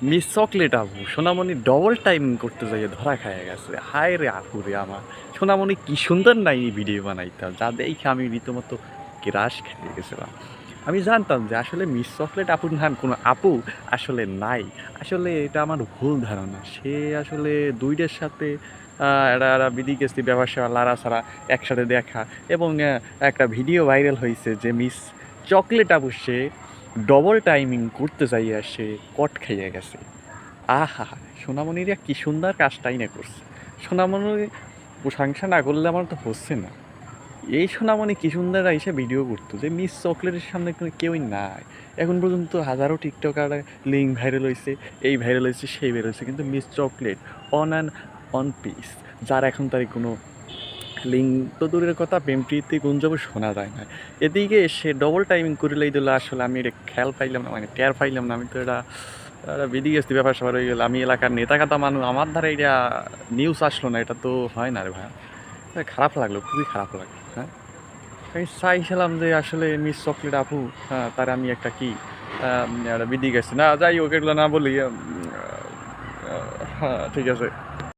Miss chocolate আপু সোনামণি double timing করতে যাইয়ে ধরা খাইয়া গেছে। হায় রে আপু রে আমার সোনামণি কি সুন্দর নাই ভিডিও বানাইতাম, যা দেখে আমি রীতিমতো ক্রাশ খেয়ে গেছিলাম। আমি জানতাম যে আসলে মিস চকলেট আপুর নাম কোনো আপু আসলে নাই। আসলে এটা আমার ভুল ধারণা। সে আসলে দুইটার সাথে এরা বিধি গেছি ব্যবসা লারা ছাড়া একসাথে দেখা, এবং একটা ভিডিও ভাইরাল হয়েছে যে মিস চকলেট আপু সে ডবল টাইমিং করতে যাইয়া সে কট খাইয়া গেছে। আহা, সোনামণিরা কি সুন্দর কাজটাই না করছে। সোনামণি প্রশংসা না করলে আমার তো হচ্ছে না। এই সোনামণি কি সুন্দর এসে ভিডিও করতো যে মিস চকলেটের সামনে কোনো কেউই নাই। এখন পর্যন্ত হাজারো টিকটকার লিঙ্ক ভাইরাল হয়েছে, এই ভাইরাল হয়েছে, সেই ভাইরাল হয়েছে, কিন্তু miss chocolate on and on piece, যার এখন তার কোনো লিঙ্ক তো দূরের কথা, প্রেম প্রীতি গুঞ্জব শোনা যায় না। এদিকে সে ডবল টাইমিং করে লই দিল। আসলে আমি এটা খেয়াল পাইলাম না, মানে টের পাইলাম না। আমি তো এটা বেরিয়ে গেছি, ব্যাপার স্যাপার হয়ে গেল। আমি এলাকার নেতা কাতা মানুষ, আমার ধারে এটা নিউজ আসলো না, এটা তো হয় না রে ভাই। খারাপ লাগলো, খুবই খারাপ লাগলো। হ্যাঁ, আমি চাইছিলাম যে আসলে মিস চকলেট আপু, হ্যাঁ, তার আমি একটা কি একটা বিধি গেছি না, যাই হোক এগুলো না বলি। হ্যাঁ, ঠিক আছে।